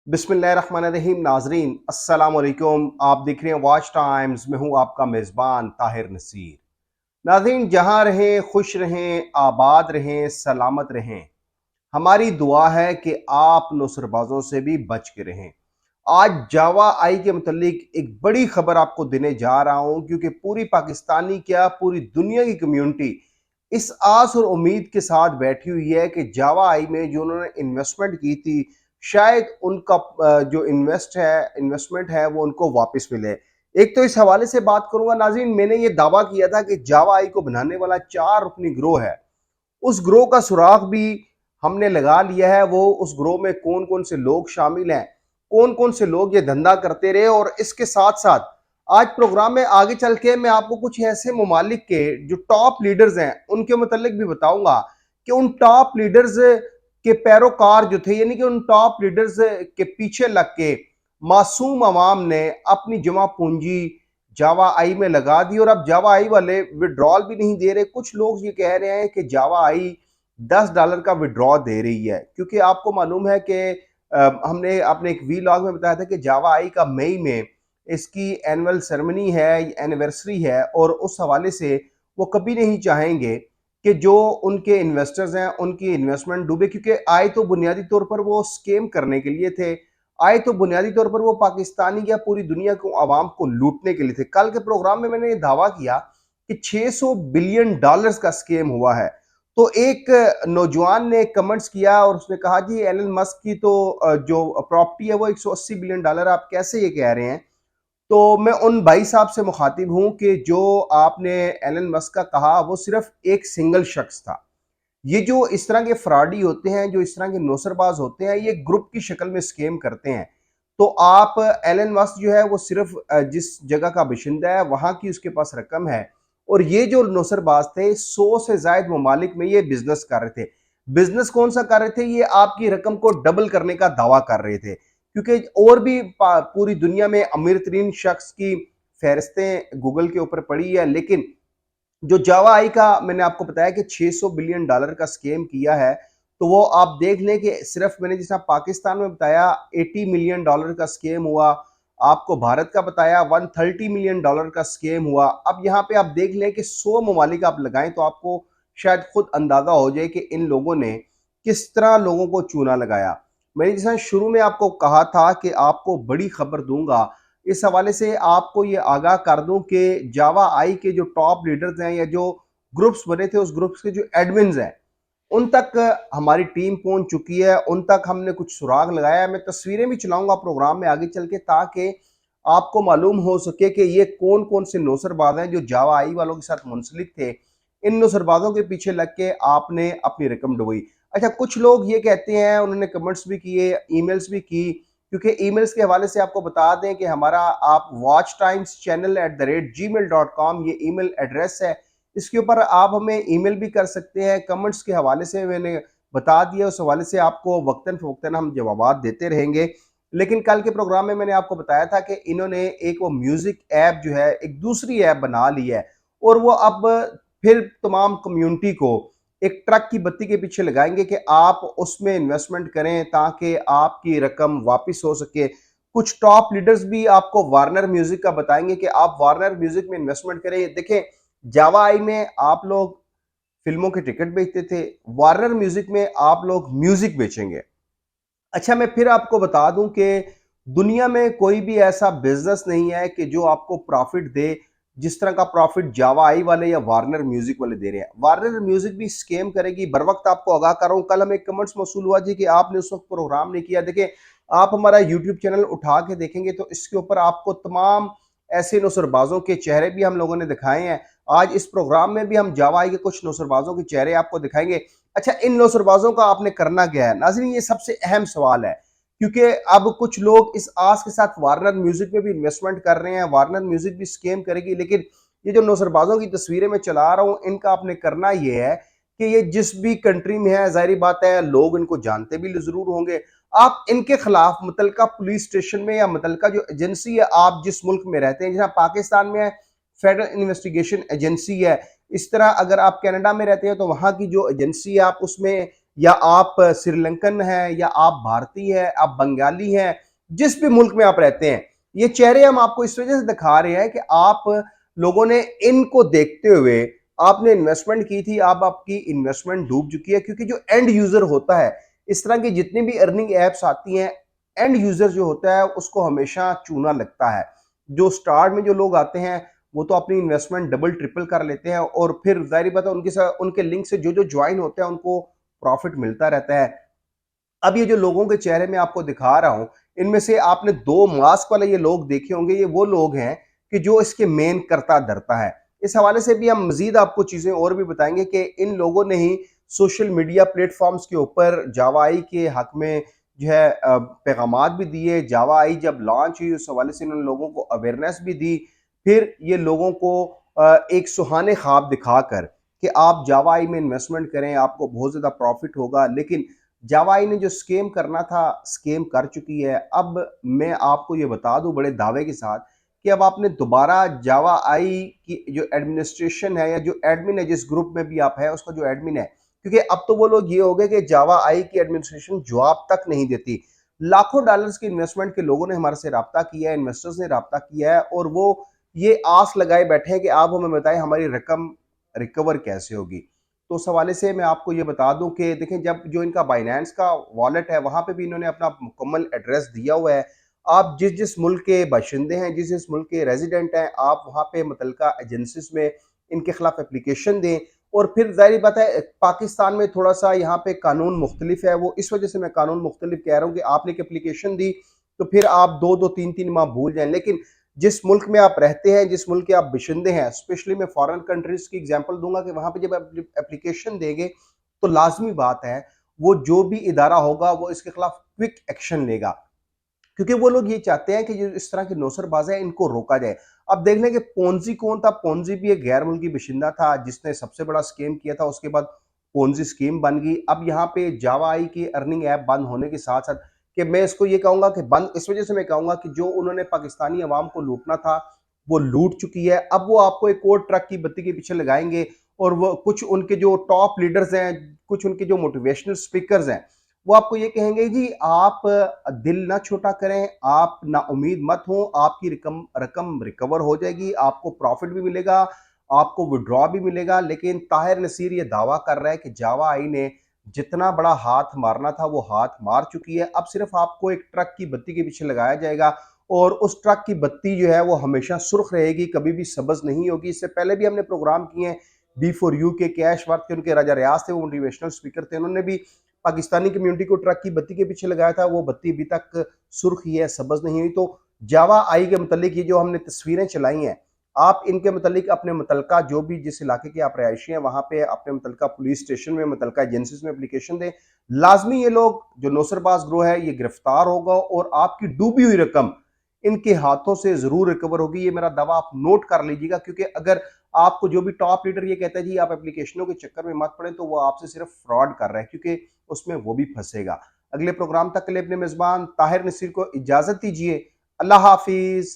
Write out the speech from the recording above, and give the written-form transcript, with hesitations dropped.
बिस्मिल्लाहिर्रहमानिर्रहीम नाजरीन अस्सलाम वालेकुम। आप देख रहे हैं वॉच टाइम्स में हूँ आपका मेज़बान ताहिर नसीर। नाजरीन जहाँ रहें खुश रहें आबाद रहें सलामत रहें। हमारी दुआ है कि आप नौसरबाजों से भी बच के रहें। आज जावा आई के मुतल्लिक एक बड़ी खबर आपको देने जा रहा हूँ क्योंकि पूरी पाकिस्तानी क्या पूरी दुनिया की कम्युनिटी इस आस और उम्मीद के साथ बैठी हुई है कि जावा आई में जो उन्होंने इन्वेस्टमेंट की थी शायद उनका जो इन्वेस्टमेंट है वो उनको वापस मिले। एक तो इस हवाले से बात करूंगा नाज़रीन, मैंने ये दावा किया था कि जावा आई को बनाने वाला 4 रुकनी ग्रोह है, उस ग्रोह का सुराग भी हमने लगा लिया है। वो उस ग्रोह में कौन कौन से लोग शामिल हैं, कौन कौन से लोग ये धंधा करते रहे, और इसके साथ साथ आज प्रोग्राम में आगे चल के मैं आपको कुछ ऐसे ममालिक के जो टॉप लीडर्स हैं उनके मुतल्लिक भी बताऊंगा कि उन टॉप लीडर्स के पैरोकार जो थे, यानी कि उन टॉप लीडर्स के पीछे लग के मासूम अवाम ने अपनी जमा पूंजी जावा आई में लगा दी और अब जावा आई वाले विड्रॉल भी नहीं दे रहे। कुछ लोग ये कह रहे हैं कि जावा आई $10 का विड्रॉ दे रही है, क्योंकि आपको मालूम है कि हमने अपने एक वी लॉग में बताया था कि जावा आई का मई में इसकी एनुअल सेरेमनी है, एनिवर्सरी है, और उस हवाले से वो कभी नहीं चाहेंगे कि जो उनके इन्वेस्टर्स हैं उनकी इन्वेस्टमेंट डूबे, क्योंकि आए तो बुनियादी तौर पर वो स्केम करने के लिए थे, आए तो बुनियादी तौर पर वो पाकिस्तानी या पूरी दुनिया को आवाम को लूटने के लिए थे। कल के प्रोग्राम में मैंने ये दावा किया कि $600 बिलियन का स्केम हुआ है। तो एक नौजवान ने कमेंट्स किया और उसने कहा जी एलन मस्क की तो जो प्रॉपर्टी है वो $180 बिलियन, आप कैसे ये कह रहे हैं। तो मैं उन भाई साहब से मुखातिब हूं कि जो आपने एलन मस्क का कहा वो सिर्फ एक सिंगल शख्स था। ये जो इस तरह के फ्रॉडी होते हैं, जो इस तरह के नौसरबाज होते हैं, ये ग्रुप की शक्ल में स्केम करते हैं। तो आप एलन मस्क जो है वो सिर्फ जिस जगह का बाशिंदा है वहां की उसके पास रकम है, और ये जो नौसरबाज थे 100 से ज्यादा ममालिक में ये बिजनेस कर रहे थे। बिजनेस कौन सा कर रहे थे? ये आपकी रकम को डबल करने का दावा कर रहे थे, क्योंकि और भी पूरी दुनिया में अमीर तरीन शख्स की फहरिस्तें गूगल के ऊपर पड़ी है, लेकिन जो जावा आई का मैंने आपको बताया कि $600 बिलियन का स्केम किया है, तो वो आप देख लें कि सिर्फ मैंने जिस पाकिस्तान में बताया $80 मिलियन का स्केम हुआ, आपको भारत का बताया $130 मिलियन का स्केम हुआ। अब यहाँ पे आप देख लें कि 100 ममालिक आप लगाएं तो आपको शायद खुद अंदाजा हो जाए कि इन लोगों ने किस तरह लोगों को चूना लगाया। मैंने जैसा शुरू में आपको कहा था कि आपको बड़ी खबर दूंगा, इस हवाले से आपको ये आगाह कर दूं कि जावा आई के जो टॉप लीडर्स हैं या जो ग्रुप्स बने थे उस ग्रुप्स के जो एडमिन्स हैं उन तक हमारी टीम पहुंच चुकी है, उन तक हमने कुछ सुराग लगाया है। मैं तस्वीरें भी चलाऊंगा प्रोग्राम में आगे चल के, ताकि आपको मालूम हो सके कि ये कौन कौन से नौसरबाज हैं जो जावा आई वालों के साथ मुंसलिक थे। इन नौसरबाजों के पीछे लग के आपने अपनी रकम डुबोई। अच्छा, कुछ लोग ये कहते हैं, उन्होंने कमेंट्स भी किए, ईमेल्स भी की, क्योंकि ईमेल्स के हवाले से आपको बता दें कि हमारा आप वॉच टाइम्स चैनल @gmail.com ये ईमेल एड्रेस है। इसके ऊपर आप हमें ईमेल भी कर सकते हैं। कमेंट्स के हवाले से मैंने बता दिया, उस हवाले से आपको वक्तन फवक्तन हम जवाब देते रहेंगे। लेकिन कल के प्रोग्राम में मैंने आपको बताया था कि इन्होंने एक वो म्यूजिक ऐप जो है एक दूसरी ऐप बना ली है, और वो अब फिर तमाम कम्युनिटी को एक ट्रक की बत्ती के पीछे लगाएंगे कि आप उसमें इन्वेस्टमेंट करें ताकि आपकी रकम वापस हो सके। कुछ टॉप लीडर्स भी आपको वार्नर म्यूजिक का बताएंगे कि आप वार्नर म्यूजिक में इन्वेस्टमेंट करें। देखें, जावा आई में आप लोग फिल्मों के टिकट बेचते थे, वार्नर म्यूजिक में आप लोग म्यूजिक बेचेंगे। अच्छा, मैं फिर आपको बता दूं कि दुनिया में कोई भी ऐसा बिजनेस नहीं है कि जो आपको प्रॉफिट दे जिस तरह का प्रॉफिट जावा आई वाले या वार्नर म्यूजिक वाले दे रहे हैं। वार्नर म्यूजिक भी स्कैम करेगी। बर वक्त आपको आगाह कर रहा हूं, कल हमें कमेंट्स मौसूल हुआ जी कि आपने उस वक्त प्रोग्राम नहीं किया। देखिए, आप हमारा यूट्यूब चैनल उठा के देखेंगे तो इसके ऊपर आपको तमाम ऐसे नौसरबाजों के चेहरे भी हम लोगों ने दिखाए हैं। आज इस प्रोग्राम में भी हम जावा आई के कुछ नौसरबाजों के चेहरे आपको दिखाएंगे। अच्छा, इन नौसरबाजों का आपने करना क्या है नाज़रीन, ये सबसे अहम सवाल है, क्योंकि अब कुछ लोग इस आस के साथ वार्नर म्यूजिक में भी इन्वेस्टमेंट कर रहे हैं। वार्नर म्यूजिक भी स्कैम करेगी, लेकिन ये जो नौसरबाजों की तस्वीरें मैं चला रहा हूं इनका आपने करना ये है कि ये जिस भी कंट्री में है, जाहिर बात है लोग इनको जानते भी जरूर होंगे। आप इनके खिलाफ मुतलका पुलिस स्टेशन में या मुतलका जो एजेंसी है आप जिस मुल्क में रहते हैं, जहां पाकिस्तान में है फेडरल इन्वेस्टिगेशन एजेंसी है, इस तरह अगर आप कनाडा में रहते हैं तो वहां की जो एजेंसी है आप उसमें या आप श्रीलंकन हैं, या आप भारतीय हैं, आप बंगाली हैं, जिस भी मुल्क में आप रहते हैं, ये चेहरे हम आपको इस वजह से दिखा रहे हैं कि आप लोगों ने इनको देखते हुए आपने इन्वेस्टमेंट की थी, अब आपकी इन्वेस्टमेंट डूब चुकी है, क्योंकि जो एंड यूजर होता है, इस तरह की जितनी भी अर्निंग एप्स आती हैं, एंड यूजर जो होता है उसको हमेशा चूना लगता है। जो स्टार्ट में जो लोग आते हैं वो तो अपनी इन्वेस्टमेंट डबल ट्रिपल कर लेते हैं, और फिर जाहिर बात है उनके साथ उनके लिंक से जो जो ज्वाइन होते हैं उनको प्रॉफिट मिलता रहता है। अब ये जो लोगों के चेहरे में आपको दिखा रहा हूं, इनमें से आपने दो मास्क वाले ये लोग देखे होंगे, ये वो लोग हैं कि जो इसके मेन करता धरता है। इस हवाले से भी हम मजीद आपको चीजें और भी बताएंगे कि इन लोगों ने ही सोशल मीडिया प्लेटफॉर्म्स के ऊपर जावा आई के हक में जो है पैगामात भी दिए। जावा आई जब लॉन्च हुई उस हवाले से इन्होंने लोगों को अवेयरनेस भी दी। फिर ये लोगों को एक सुहाने ख्वाब दिखाकर कि आप जावा आई में इन्वेस्टमेंट करें, आपको बहुत ज्यादा प्रॉफिट होगा, लेकिन जावाई ने जो स्केम करना था स्केम कर चुकी है। अब मैं आपको ये बता दूं बड़े दावे के साथ कि अब आपने दोबारा जावा आई की जो एडमिनिस्ट्रेशन है, या जो एडमिन है जिस ग्रुप में भी आप है उसका जो एडमिन है, क्योंकि अब तो वो लोग ये हो गए कि जावा आई की एडमिनिस्ट्रेशन जवाब तक नहीं देती। लाखों डॉलर्स की इन्वेस्टमेंट के लोगों ने हमारे से रब्ता किया है, इन्वेस्टर्स ने रब्ता किया है, और वो ये आस लगाए बैठे हैं कि आप हमें बताएं हमारी रकम रिकवर कैसे होगी। तो उस हवाले से मैं आपको ये बता दूं कि देखें, जब जो इनका बाइनेंस का वॉलेट है वहां पे भी इन्होंने अपना मुकम्मल एड्रेस दिया हुआ है। आप जिस जिस मुल्क के बाशिंदे हैं, जिस जिस मुल्क के रेजिडेंट हैं, आप वहां पे मुतलका एजेंसीज में इनके खिलाफ एप्लीकेशन दें। और फिर जाहिर बात है पाकिस्तान में थोड़ा सा यहाँ पे कानून मुख्तलिफ है, वो इस वजह से मैं कानून मुख्तलिफ कह रहा हूँ कि आपने एक एप्लीकेशन दी तो फिर आप दो दो तीन तीन माह भूल जाएं, लेकिन जिस मुल्क में आप रहते हैं, जिस मुल्क के आप बाशिंदे हैं, स्पेशली मैं फॉरेन कंट्रीज की एग्जांपल दूंगा कि वहां पे जब आप एप्लीकेशन देंगे तो लाजमी बात है वो जो भी इदारा होगा वो इसके खिलाफ क्विक एक्शन लेगा, क्योंकि वो लोग ये चाहते हैं कि जो इस तरह के नौसरबाज हैं इनको रोका जाए। अब देख लें कि पोंजी कौन था। पोंजी भी एक गैर मुल्की बाशिंदा था जिसने सबसे बड़ा स्कीम किया था, उसके बाद पोंजी स्कीम बन गई। अब यहाँ पे जावा आई की अर्निंग ऐप बंद होने के साथ साथ, कि मैं इसको ये कहूंगा कि बंद इस वजह से मैं कहूंगा कि जो उन्होंने पाकिस्तानी अवाम को लूटना था वो लूट चुकी है। अब वो आपको एक और ट्रक की बत्ती के पीछे लगाएंगे, और वो कुछ उनके जो टॉप लीडर्स हैं, कुछ उनके जो मोटिवेशनल स्पीकर्स हैं, वो आपको ये कहेंगे जी आप दिल ना छोटा करें, आप ना उम्मीद मत हो, आपकी रकम रकम रिकवर हो जाएगी, आपको प्रॉफिट भी मिलेगा, आपको विड्रॉ भी मिलेगा। लेकिन ताहिर नसीर ये दावा कर रहा है कि जावा आई ने जितना बड़ा हाथ मारना था वो हाथ मार चुकी है। अब सिर्फ आपको एक ट्रक की बत्ती के पीछे लगाया जाएगा, और उस ट्रक की बत्ती जो है वो हमेशा सुर्ख रहेगी, कभी भी सब्ज नहीं होगी। इससे पहले भी हमने प्रोग्राम किए हैं, बी फॉर यू के कैश वर्थ के उनके राजा रियाज थे, वो मोटिवेशनल स्पीकर थे, उन्होंने भी पाकिस्तानी कम्युनिटी को ट्रक की बत्ती के पीछे लगाया था, वो बत्ती अभी तक सुर्ख ही है, सब्ज नहीं हुई। तो जावा आई के मुतालिक ये जो हमने तस्वीरें चलाई हैं, आप इनके मुतालिक अपने मुतलका जो भी जिस इलाके के आप रहायशी हैं वहां पे अपने मुतलका पुलिस स्टेशन में, मुतलका एजेंसीज में एप्लीकेशन दें। लाजमी ये लोग जो नौसरबाज ग्रोह है ये गिरफ्तार होगा, और आपकी डूबी हुई रकम इनके हाथों से जरूर रिकवर होगी। ये मेरा दावा आप नोट कर लीजिएगा, क्योंकि अगर आपको जो भी टॉप लीडर ये कहता है जी आप एप्लीकेशनों के चक्कर में मत पड़े, तो वो आपसे सिर्फ फ्रॉड कर रहा है, क्योंकि उसमें वो भी फंसेगा। अगले प्रोग्राम तक के लिए अपने मेजबान ताहिर नसीर को इजाजत दीजिए। अल्लाह हाफिज।